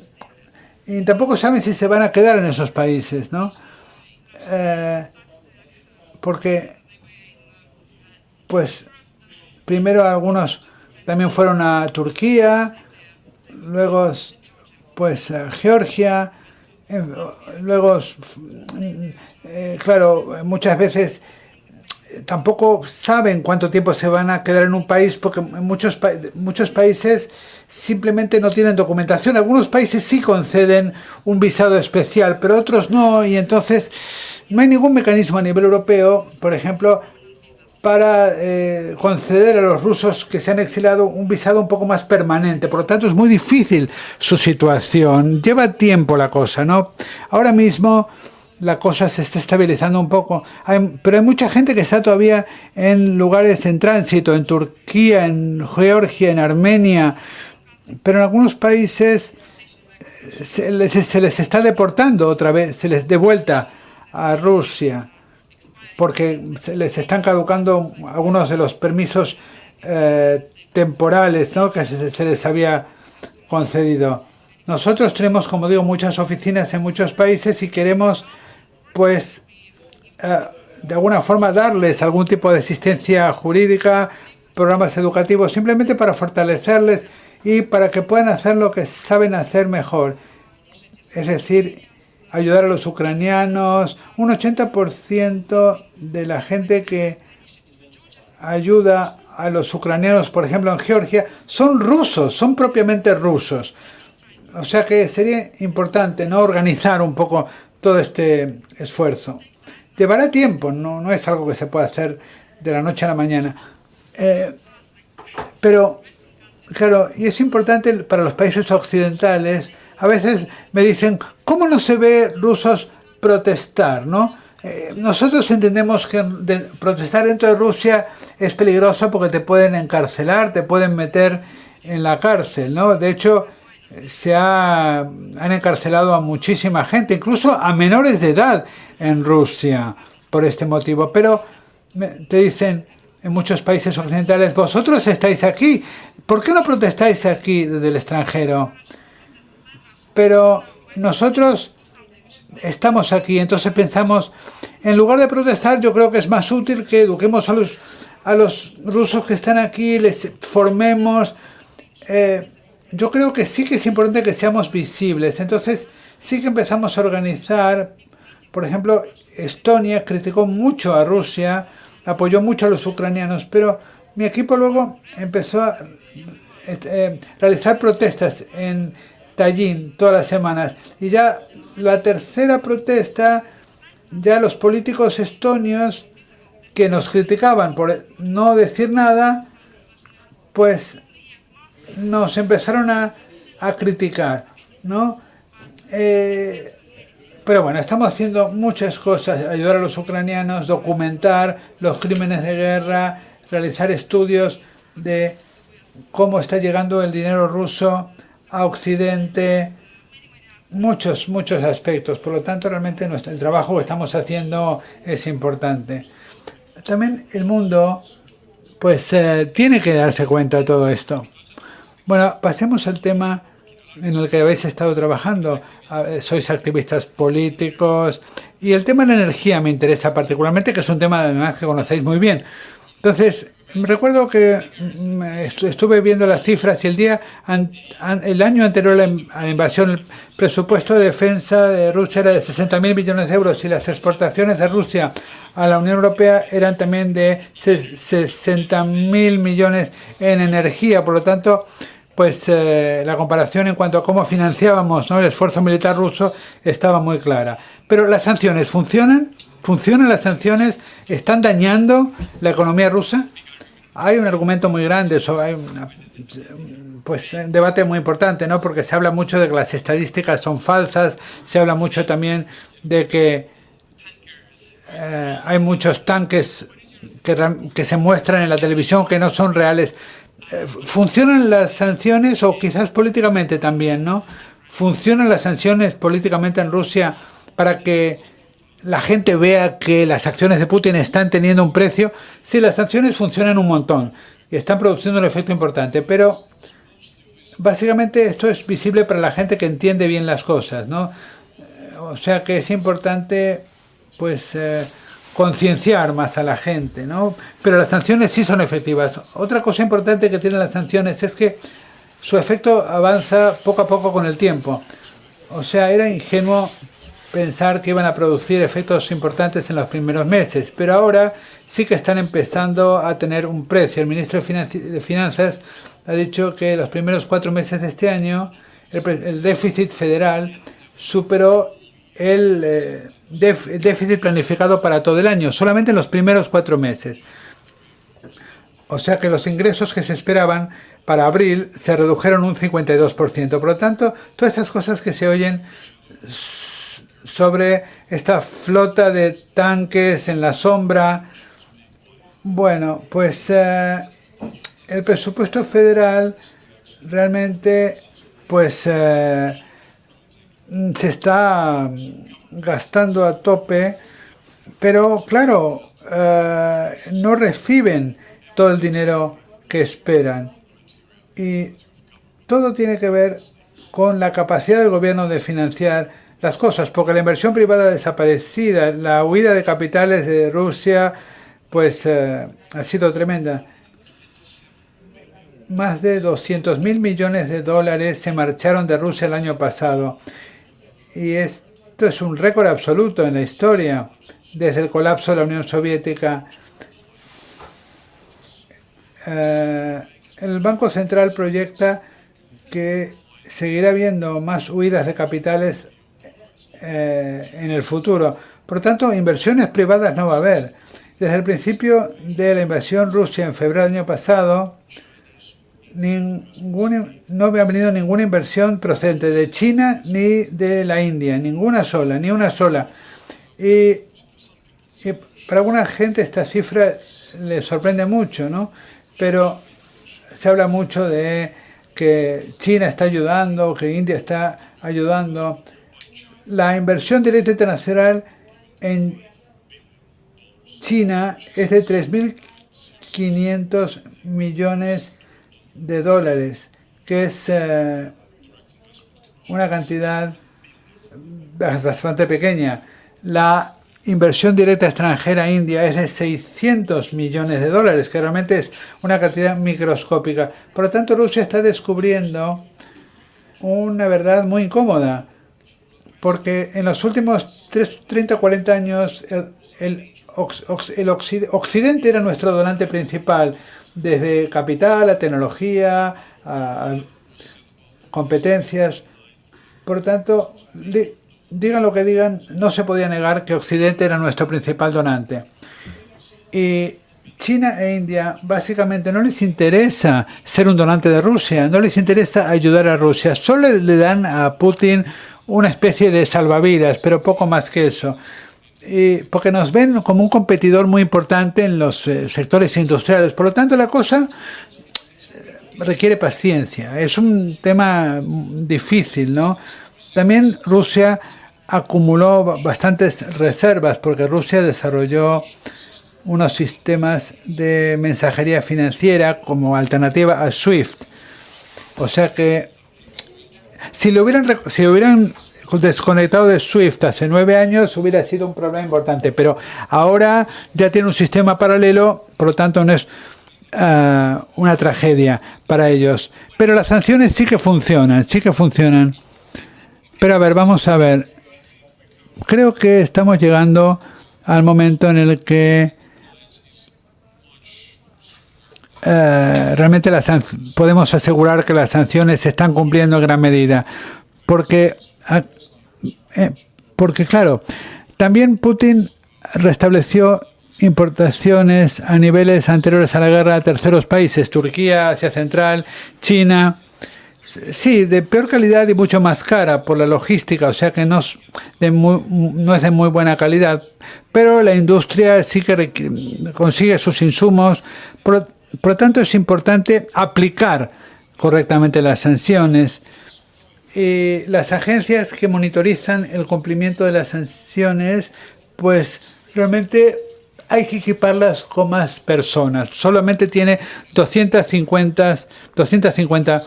Y tampoco saben si se van a quedar en esos países, ¿no? Porque, pues, primero algunos también fueron a Turquía, luego, pues, a Georgia, luego, claro, muchas veces tampoco saben cuánto tiempo se van a quedar en un país, porque muchos países simplemente no tienen documentación. Algunos países sí conceden un visado especial, pero otros no, y entonces no hay ningún mecanismo a nivel europeo, por ejemplo, para conceder a los rusos que se han exiliado un visado un poco más permanente. Por lo tanto, es muy difícil su situación. Lleva tiempo la cosa, ¿no? Ahora mismo la cosa se está estabilizando un poco, pero hay mucha gente que está todavía en lugares en tránsito, en Turquía, en Georgia, en Armenia, pero en algunos países se les está deportando otra vez, se les de vuelta a Rusia, porque se les están caducando algunos de los permisos temporales, ¿no?, que se les había concedido. Nosotros tenemos, como digo, muchas oficinas en muchos países y queremos, pues, de alguna forma darles algún tipo de asistencia jurídica, programas educativos, simplemente para fortalecerles y para que puedan hacer lo que saben hacer mejor. Es decir, ayudar a los ucranianos. Un 80% de la gente que ayuda a los ucranianos, por ejemplo, en Georgia, son rusos, son propiamente rusos. O sea que sería importante, ¿no?, organizar un poco todo este esfuerzo. Llevará tiempo, no es algo que se pueda hacer de la noche a la mañana. Pero, claro, y es importante para los países occidentales. A veces me dicen, ¿cómo no se ve rusos protestar, no? Nosotros entendemos que protestar dentro de Rusia es peligroso porque te pueden encarcelar, te pueden meter en la cárcel, ¿no? De hecho, han encarcelado a muchísima gente, incluso a menores de edad en Rusia, por este motivo. Pero te dicen en muchos países occidentales, vosotros estáis aquí, ¿por qué no protestáis aquí desde el extranjero? Pero nosotros estamos aquí, entonces pensamos, en lugar de protestar, yo creo que es más útil que eduquemos a los rusos que están aquí, les formemos. Yo creo que sí que es importante que seamos visibles. Entonces sí que empezamos a organizar. Por ejemplo, Estonia criticó mucho a Rusia, apoyó mucho a los ucranianos, pero mi equipo luego empezó a realizar protestas en Tallinn todas las semanas. Y ya la tercera protesta, ya los políticos estonios que nos criticaban por no decir nada, pues nos empezaron a criticar, ¿no? Pero bueno, estamos haciendo muchas cosas, ayudar a los ucranianos, documentar los crímenes de guerra, realizar estudios de cómo está llegando el dinero ruso a Occidente, muchos aspectos. Por lo tanto, realmente el trabajo que estamos haciendo es importante. También el mundo, pues, tiene que darse cuenta de todo esto. Bueno, pasemos al tema en el que habéis estado trabajando. Sois activistas políticos y el tema de la energía me interesa particularmente, que es un tema además que conocéis muy bien. Entonces, Recuerdo que estuve viendo las cifras y el año anterior a la invasión, el presupuesto de defensa de Rusia era de 60.000 millones de euros y las exportaciones de Rusia a la Unión Europea eran también de 60.000 millones en energía. Por lo tanto, pues la comparación en cuanto a cómo financiábamos, ¿no?, el esfuerzo militar ruso estaba muy clara. Pero las sanciones, ¿funcionan? ¿Funcionan las sanciones? ¿Están dañando la economía rusa? Hay un argumento muy grande, hay un debate muy importante, ¿no? Porque se habla mucho de que las estadísticas son falsas, se habla mucho también de que hay muchos tanques que se muestran en la televisión que no son reales. ¿Funcionan las sanciones o quizás políticamente también, ¿no? ¿Funcionan las sanciones políticamente en Rusia para que la gente vea que las acciones de Putin están teniendo un precio? Sí, las sanciones funcionan un montón y están produciendo un efecto importante, pero básicamente esto es visible para la gente que entiende bien las cosas, ¿no? O sea que es importante, pues, concienciar más a la gente, ¿no? Pero las sanciones sí son efectivas. Otra cosa importante que tienen las sanciones es que su efecto avanza poco a poco con el tiempo. O sea, era ingenuo pensar que iban a producir efectos importantes en los primeros meses, pero ahora sí que están empezando a tener un precio. El ministro de Finanzas ha dicho que los primeros 4 meses de este año el déficit federal superó el déficit planificado para todo el año, solamente en los primeros 4 meses. O sea que los ingresos que se esperaban para abril se redujeron un 52%. Por lo tanto, todas esas cosas que se oyen sobre esta flota de tanques en la sombra, bueno, pues el presupuesto federal realmente pues se está gastando a tope, pero claro, no reciben todo el dinero que esperan. Y todo tiene que ver con la capacidad del gobierno de financiar las cosas, porque la inversión privada desaparecida, la huida de capitales de Rusia, pues ha sido tremenda. Más de 200.000 millones de dólares se marcharon de Rusia el año pasado. Y esto es un récord absoluto en la historia, desde el colapso de la Unión Soviética. El Banco Central proyecta que seguirá habiendo más huidas de capitales en el futuro. Por lo tanto, inversiones privadas no va a haber. Desde el principio de la invasión rusa en febrero del año pasado, no había venido ninguna inversión procedente de China ni de la India, ni una sola. Y para alguna gente esta cifra le sorprende mucho, ¿no? Pero se habla mucho de que China está ayudando, que India está ayudando. La inversión directa internacional en China es de 3.500 millones de dólares, que es una cantidad bastante pequeña. La inversión directa extranjera india es de 600 millones de dólares, que realmente es una cantidad microscópica. Por lo tanto, Rusia está descubriendo una verdad muy incómoda, porque en los últimos 30 o 40 años el Occidente era nuestro donante principal, desde capital a tecnología, a competencias. Por lo tanto, digan lo que digan, no se podía negar que Occidente era nuestro principal donante. Y China e India básicamente no les interesa ser un donante de Rusia, no les interesa ayudar a Rusia, solo le dan a Putin una especie de salvavidas, pero poco más que eso. Porque nos ven como un competidor muy importante en los sectores industriales. Por lo tanto, la cosa requiere paciencia. Es un tema difícil, ¿no? También Rusia acumuló bastantes reservas porque Rusia desarrolló unos sistemas de mensajería financiera como alternativa a SWIFT. O sea que si lo hubieran desconectado de SWIFT hace 9 años hubiera sido un problema importante, pero ahora ya tiene un sistema paralelo, por lo tanto no es una tragedia para ellos. Pero las sanciones sí que funcionan, sí que funcionan. Pero a ver, vamos a ver. Creo que estamos llegando al momento en el que realmente podemos asegurar que las sanciones se están cumpliendo en gran medida. Porque claro, también Putin restableció importaciones a niveles anteriores a la guerra a terceros países, Turquía, Asia Central, China. Sí, de peor calidad y mucho más cara por la logística, o sea que no es de muy buena calidad, pero la industria sí que consigue sus insumos, por lo tanto es importante aplicar correctamente las sanciones. Y las agencias que monitorizan el cumplimiento de las sanciones, pues realmente hay que equiparlas con más personas. Solamente tiene 250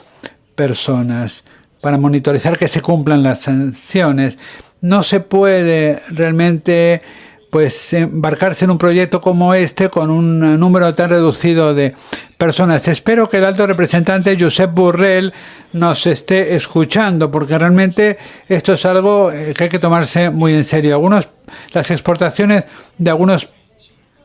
personas para monitorizar que se cumplan las sanciones. No se puede realmente pues embarcarse en un proyecto como este con un número tan reducido de personas. Espero que el alto representante Josep Borrell nos esté escuchando, porque realmente esto es algo que hay que tomarse muy en serio. Las exportaciones de algunos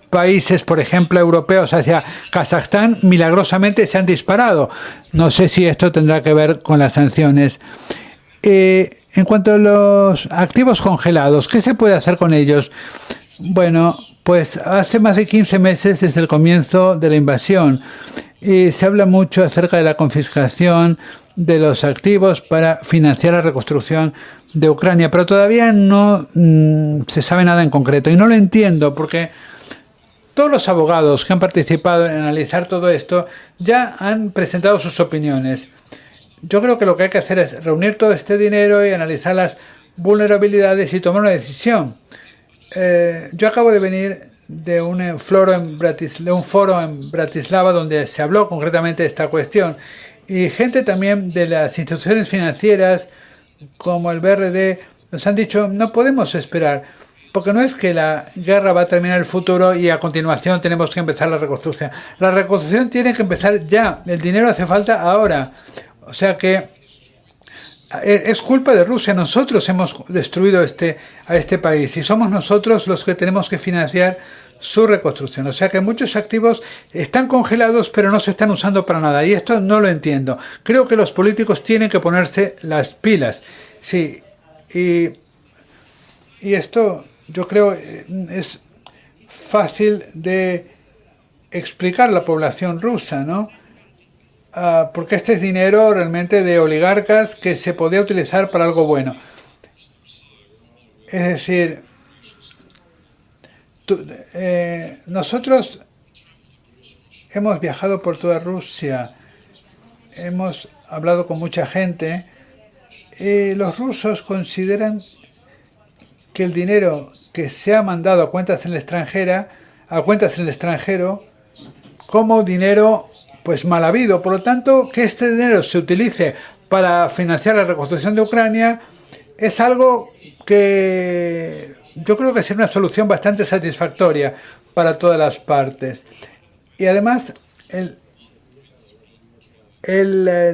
países, por ejemplo, europeos hacia Kazajstán, milagrosamente se han disparado. No sé si esto tendrá que ver con las sanciones. En cuanto a los activos congelados, ¿qué se puede hacer con ellos? Bueno, pues hace más de 15 meses desde el comienzo de la invasión y se habla mucho acerca de la confiscación de los activos para financiar la reconstrucción de Ucrania, pero todavía no se sabe nada en concreto y no lo entiendo porque todos los abogados que han participado en analizar todo esto ya han presentado sus opiniones. Yo creo que lo que hay que hacer es reunir todo este dinero y analizar las vulnerabilidades y tomar una decisión. Yo acabo de venir de un foro en Bratislava donde se habló concretamente de esta cuestión y gente también de las instituciones financieras como el BRD nos han dicho no podemos esperar porque no es que la guerra va a terminar en el futuro y a continuación tenemos que empezar la reconstrucción. La reconstrucción tiene que empezar ya, el dinero hace falta ahora. O sea que es culpa de Rusia. Nosotros hemos destruido a este país y somos nosotros los que tenemos que financiar su reconstrucción. O sea que muchos activos están congelados pero no se están usando para nada y esto no lo entiendo. Creo que los políticos tienen que ponerse las pilas. Sí, y esto yo creo es fácil de explicar a la población rusa, ¿no? Porque este es dinero realmente de oligarcas que se podía utilizar para algo bueno. Es decir, nosotros hemos viajado por toda Rusia, hemos hablado con mucha gente y los rusos consideran que el dinero que se ha mandado a cuentas en el extranjero como dinero pues mal habido. Por lo tanto, que este dinero se utilice para financiar la reconstrucción de Ucrania es algo que yo creo que sería una solución bastante satisfactoria para todas las partes. Y además,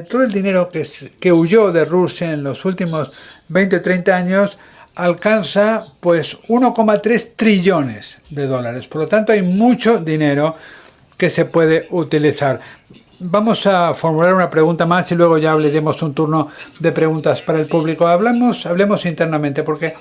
todo el dinero que huyó de Rusia en los últimos 20 o 30 años alcanza pues 1,3 trillones de dólares. Por lo tanto, hay mucho dinero que se puede utilizar. Vamos a formular una pregunta más y luego ya abriremos un turno de preguntas para el público. Hablemos internamente, porque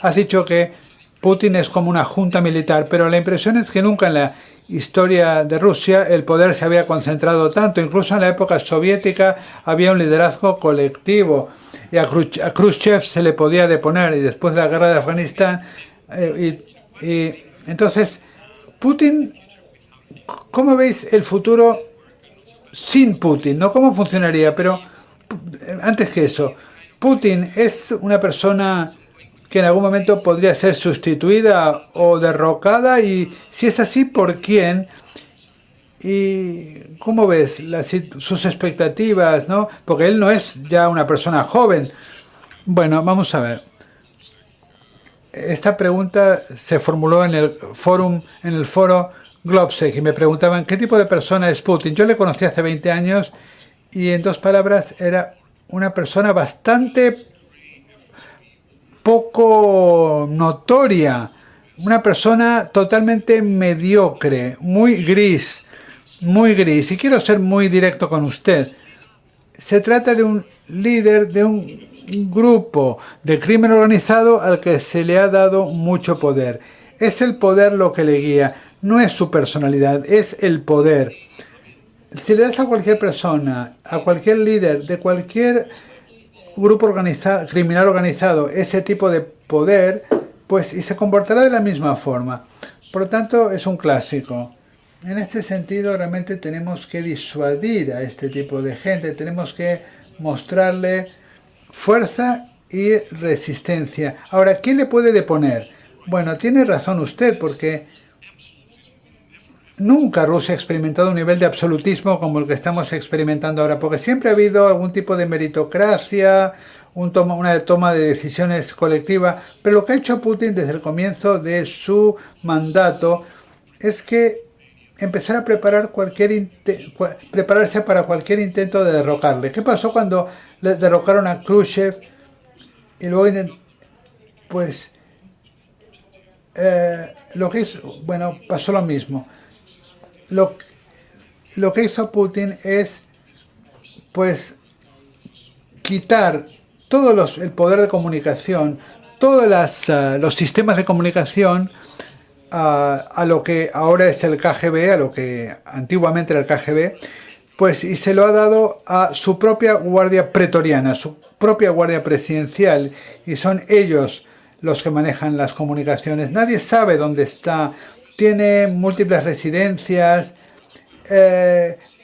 has dicho que Putin es como una junta militar, pero la impresión es que nunca en la historia de Rusia el poder se había concentrado tanto. Incluso en la época soviética había un liderazgo colectivo y a Khrushchev se le podía deponer y después de la guerra de Afganistán. Entonces, Putin, ¿cómo veis el futuro sin Putin? No cómo funcionaría, pero antes que eso, Putin es una persona que en algún momento podría ser sustituida o derrocada, y si es así, ¿por quién? ¿Y cómo ves sus expectativas, no? Porque él no es ya una persona joven. Bueno, vamos a ver. esta pregunta se formuló en el foro Globsec, y me preguntaban qué tipo de persona es Putin. Yo le conocí hace 20 años y en 2 palabras era una persona bastante poco notoria, una persona totalmente mediocre, muy gris. Y quiero ser muy directo con usted. Se trata de un líder de un grupo de crimen organizado al que se le ha dado mucho poder. Es el poder lo que le guía, no es su personalidad, es el poder. Si le das a cualquier persona, a cualquier líder de cualquier grupo organizado, criminal organizado, ese tipo de poder, pues y se comportará de la misma forma. Por lo tanto, es un clásico. En este sentido, realmente tenemos que disuadir a este tipo de gente, tenemos que mostrarle fuerza y resistencia. Ahora, ¿quién le puede deponer? Bueno, tiene razón usted, porque nunca Rusia ha experimentado un nivel de absolutismo como el que estamos experimentando ahora, porque siempre ha habido algún tipo de meritocracia, una toma de decisiones colectiva, pero lo que ha hecho Putin desde el comienzo de su mandato es que empezar a prepararse para cualquier intento de derrocarle. ¿Qué pasó cuando le derrocaron a Khrushchev? Y luego, pues, lo que hizo, bueno, pasó lo mismo. Lo que hizo Putin es, pues, quitar el poder de comunicación, todos los sistemas de comunicación a lo que ahora es el KGB, a lo que antiguamente era el KGB, pues y se lo ha dado a su propia guardia pretoriana, su propia guardia presidencial, y son ellos los que manejan las comunicaciones. Nadie sabe dónde está, tiene múltiples residencias,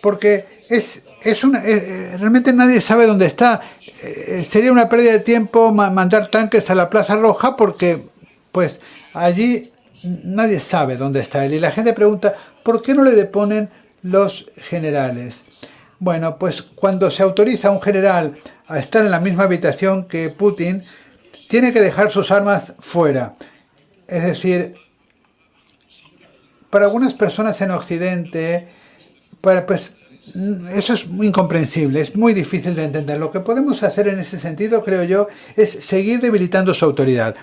porque realmente nadie sabe dónde está. Sería una pérdida de tiempo mandar tanques a la Plaza Roja, porque pues allí nadie sabe dónde está él. Y la gente pregunta, ¿por qué no le deponen los generales? Bueno, pues cuando se autoriza a un general a estar en la misma habitación que Putin, tiene que dejar sus armas fuera. Es decir, para algunas personas en Occidente, pues eso es muy incomprensible, es muy difícil de entender. Lo que podemos hacer en ese sentido, creo yo, es seguir debilitando su autoridad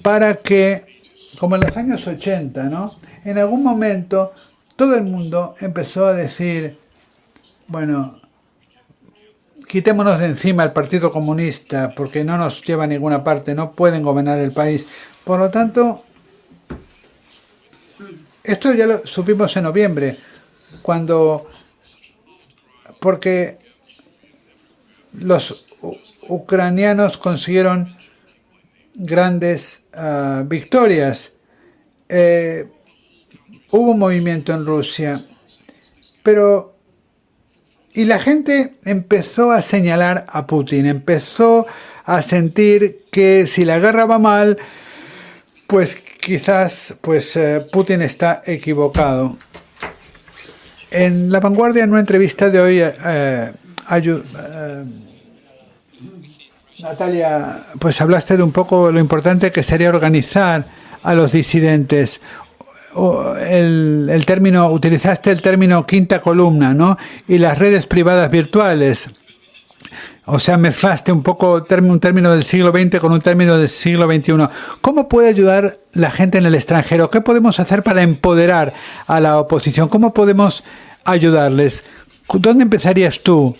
para que, como en los años 80, ¿no?, en algún momento todo el mundo empezó a decir, bueno, quitémonos de encima el Partido Comunista porque no nos lleva a ninguna parte, no pueden gobernar el país. Por lo tanto, esto ya lo supimos en noviembre, porque los ucranianos consiguieron grandes victorias. Hubo un movimiento en Rusia, y la gente empezó a señalar a Putin, empezó a sentir que si la guerra va mal, pues quizás Putin está equivocado. En La Vanguardia, en una entrevista de hoy, Natalia, pues hablaste de un poco lo importante que sería organizar a los disidentes. Utilizaste el término quinta columna, ¿no? Y las redes privadas virtuales. O sea, mezclaste un poco un término del siglo XX con un término del siglo XXI. ¿Cómo puede ayudar la gente en el extranjero? ¿Qué podemos hacer para empoderar a la oposición? ¿Cómo podemos ayudarles? ¿Dónde empezarías tú?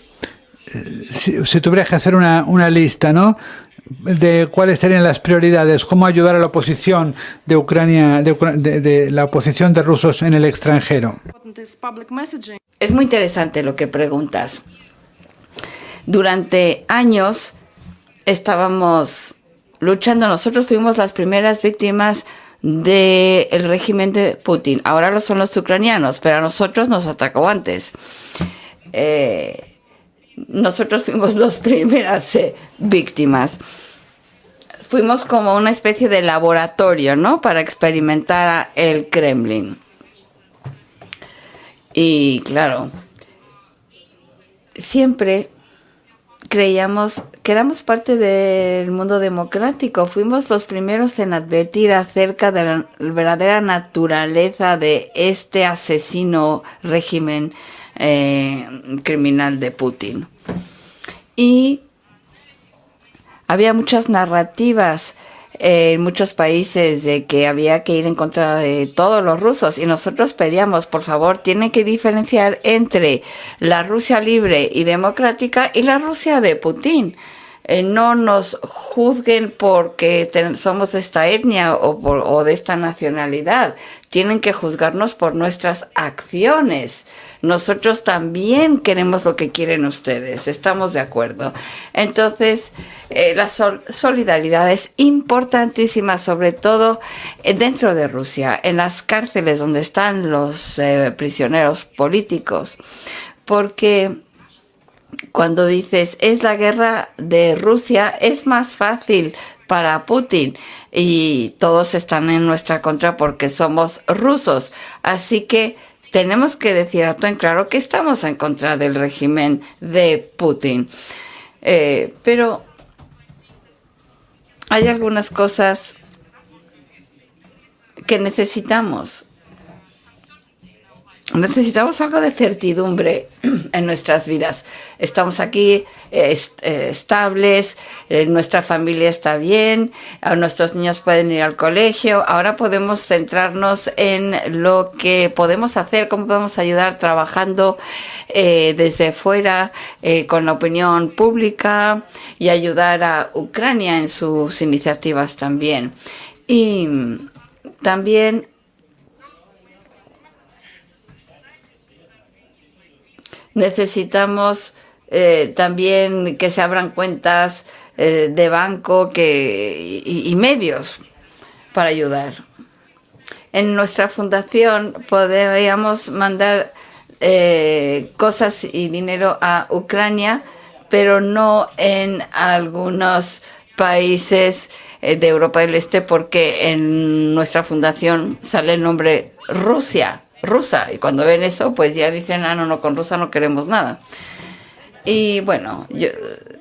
Si tuvieras que hacer una lista, ¿no?, de cuáles serían las prioridades, cómo ayudar a la oposición de Ucrania, de la oposición de rusos en el extranjero. Es muy interesante lo que preguntas. Durante años estábamos luchando, nosotros fuimos las primeras víctimas del régimen de Putin. Ahora lo son los ucranianos, pero a nosotros nos atacó antes. Nosotros fuimos las primeras víctimas. Fuimos como una especie de laboratorio, ¿no?, para experimentar el Kremlin. Y claro, siempre creíamos que éramos parte del mundo democrático. Fuimos los primeros en advertir acerca de la verdadera naturaleza de este asesino régimen criminal de Putin. Y había muchas narrativas en muchos países de que había que ir en contra de todos los rusos, y nosotros pedíamos, por favor, tienen que diferenciar entre la Rusia libre y democrática y la Rusia de Putin. No nos juzguen porque somos de esta etnia o de esta nacionalidad. Tienen que juzgarnos por nuestras acciones. Nosotros también queremos lo que quieren ustedes, estamos de acuerdo. Entonces, la solidaridad es importantísima, sobre todo dentro de Rusia, en las cárceles donde están los prisioneros políticos, porque cuando dices es la guerra de Rusia, es más fácil para Putin y todos están en nuestra contra porque somos rusos. Así que tenemos que decir alto en claro que estamos en contra del régimen de Putin. Pero hay algunas cosas que necesitamos. Necesitamos algo de certidumbre en nuestras vidas. Estamos aquí estables, nuestra familia está bien, nuestros niños pueden ir al colegio. Ahora podemos centrarnos en lo que podemos hacer, cómo podemos ayudar trabajando desde fuera con la opinión pública y ayudar a Ucrania en sus iniciativas también. Y también necesitamos también que se abran cuentas de banco y medios para ayudar. En nuestra fundación podríamos mandar cosas y dinero a Ucrania, pero no en algunos países de Europa del Este, porque en nuestra fundación sale el nombre rusa, y cuando ven eso pues ya dicen, no, con Rusia no queremos nada. Y bueno,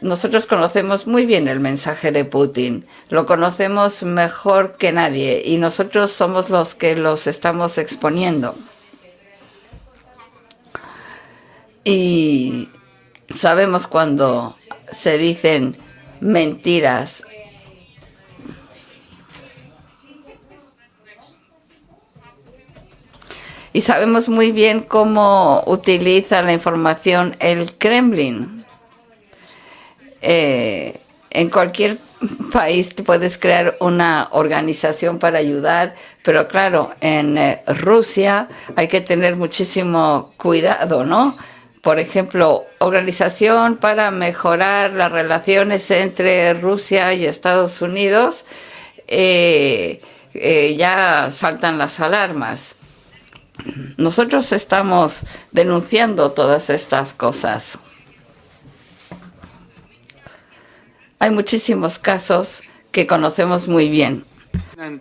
nosotros conocemos muy bien el mensaje de Putin, lo conocemos mejor que nadie y nosotros somos los que los estamos exponiendo. Y sabemos cuando se dicen mentiras. Y sabemos muy bien cómo utiliza la información el Kremlin. En cualquier país puedes crear una organización para ayudar, pero claro, en Rusia hay que tener muchísimo cuidado, ¿no? Por ejemplo, organización para mejorar las relaciones entre Rusia y Estados Unidos, ya saltan las alarmas. Nosotros estamos denunciando todas estas cosas. Hay muchísimos casos que conocemos muy bien. And